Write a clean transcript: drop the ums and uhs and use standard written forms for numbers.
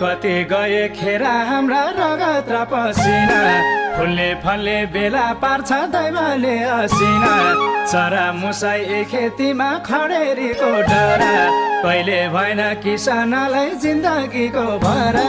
कति गए खेरा हाम्रा रगत र पसिना फुल्ने फल्ने बेला पार्छ दैवले असिना चरा मुसाई खेतीमा खडेरीको डरा कहिले भएन किसानलाई जिन्दगीको भरा